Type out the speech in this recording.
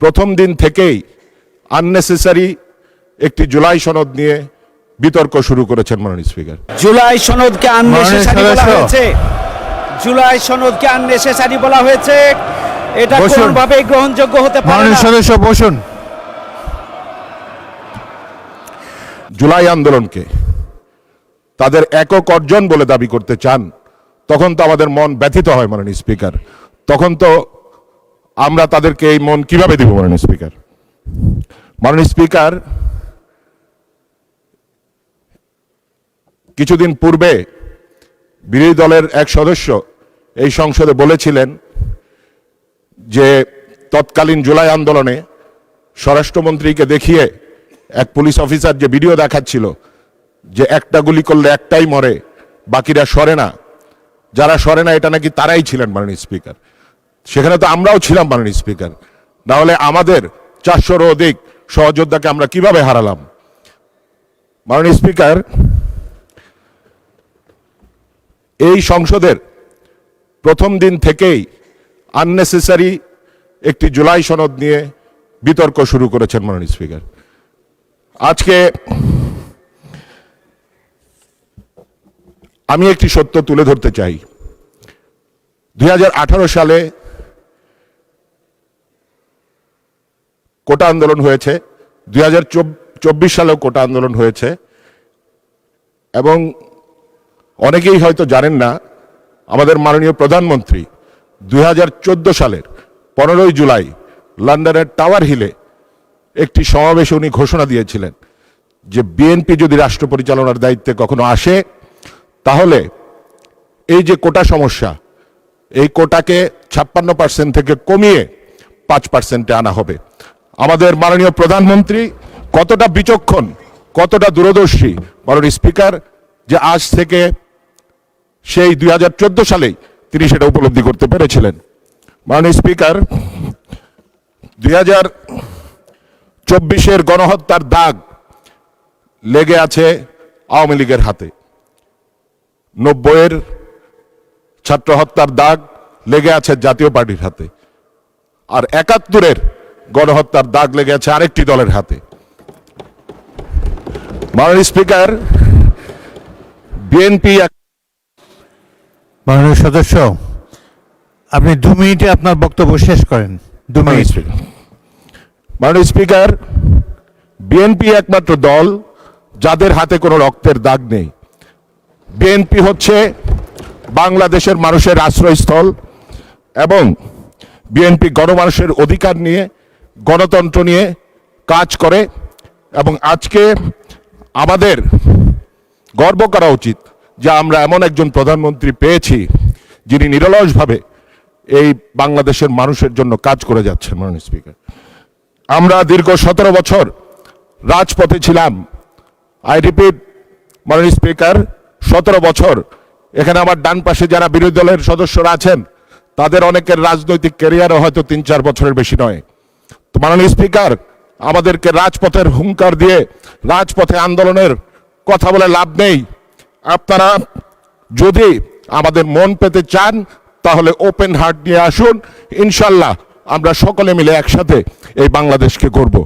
প্রথম দিন থেকেই আননেসেসারি একটি জুলাই সনদ নিয়ে বিতর্ক শুরু করেছেন মাননীয় স্পিকার। জুলাই সনদকে আননেসেসারি বলা হয়েছে, জুলাই সনদকে আননেসেসারি বলা হয়েছে, এটা কোনোভাবে গ্রহণযোগ্য হতে পারে না। সদস্য বসুন। জুলাই আন্দোলনকে তাদের একক অর্জন বলে দাবি করতে চান, তখন তো আমাদের মন ব্যথিত হয় মাননীয় স্পিকার। তখন তো আমরা তাদেরকে এই মন কিভাবে দিব মাননীয় স্পিকার? মাননীয় স্পিকার, কিছুদিন পূর্বে বিরোধী দলের এক সদস্য এই সংসদে বলেছিলেন যে তৎকালীন জুলাই আন্দোলনে স্বরাষ্ট্রমন্ত্রীকে দেখিয়ে এক পুলিশ অফিসার যে ভিডিও দেখাচ্ছিল যে একটা গুলি করলে একটাই মরে, বাকিরা সরে না, যারা সরে না এটা নাকি তারাই ছিলেন মাননীয় স্পিকার। সেখানে তো আমরাও ছিলাম মাননীয় স্পিকার, না হলে আমাদের 400-র অধিক সহযোদ্ধাকে আমরা কিভাবে হারালাম? মাননীয় স্পিকার, এই সংসদের প্রথম দিন থেকেই আননেসেসারি একটি জুলাই সনদ নিয়ে বিতর্ক শুরু করেছেন মাননীয় স্পিকার। আজকে আমি একটি সত্য তুলে ধরতে চাই। 2018 সালে কোটা আন্দোলন হয়েছে, 2024 সালেও কোটা আন্দোলন হয়েছে, এবং অনেকেই হয়তো জানেন না আমাদের মাননীয় প্রধানমন্ত্রী 2014 সালের 15ই জুলাই লন্ডনের টাওয়ার হিলে একটি সমাবেশে উনি ঘোষণা দিয়েছিলেন যে বিএনপি যদি রাষ্ট্র পরিচালনার দায়িত্বে কখনো আসে তাহলে এই যে কোটা সমস্যা, এই কোটাকে 56% থেকে কমিয়ে 5%-এ আনা হবে। আমাদের মাননীয় প্রধানমন্ত্রী কতটা বিচক্ষণ, কতটা দূরদর্শী মাননীয় স্পিকার, যে আজ থেকে সেই 2014 সালেই তিনি সেটা উপলব্ধি করতে পেরেছিলেন। মাননীয় স্পিকার, 2024-এর গণহত্যার দাগ লেগে আছে আওয়ামী লীগের হাতে, 90-এর ছাত্র হত্যার দাগ লেগে আছে জাতীয় পার্টির হাতে, আর 71-এর গণহত্যার দাগ লেগে আছে আরেকটি দলের হাতে। মাননীয় স্পিকার, বিএনপি। মাননীয় সদস্য, আপনি 2 মিনিটে আপনার বক্তব্য শেষ করেন। 2 মিনিট। মাননীয় স্পিকার, বিএনপি একমাত্র দল যাদের হাতে কোনো রক্তের দাগ নেই। বিএনপি হচ্ছে বাংলাদেশের মানুষের আশ্রয়স্থল, এবং বিএনপি গণমানুষের অধিকার নিয়ে, গণতন্ত্র নিয়ে কাজ করে। এবং আজকে আমাদের গর্ব করা উচিত যে আমরা এমন একজন প্রধানমন্ত্রী পেয়েছি যিনি নিরলসভাবে এই বাংলাদেশের মানুষের জন্য কাজ করে যাচ্ছেন। মাননীয় স্পিকার, আমরা দীর্ঘ 17 বছর রাজপথে ছিলাম। আই রিপিট মাননীয় স্পিকার, 17 বছর। এখানে আমার ডান পাশে যারা বিরোধী দলের সদস্যরা আছেন তাদের অনেকের রাজনৈতিক ক্যারিয়ারও হয়তো 3-4 বছরের বেশি নয়। তো মাননীয় স্পিকার, আমাদেরকে রাজপথের হুঙ্কার দিয়ে রাজপথে আন্দোলনের কথা বলে লাভ নেই। আপনারা যদি আমাদের মন পেতে চান তাহলে ওপেন হার্ট নিয়ে আসুন, ইনশাল্লাহ আমরা সকলে মিলে একসাথে এই বাংলাদেশকে গড়ব।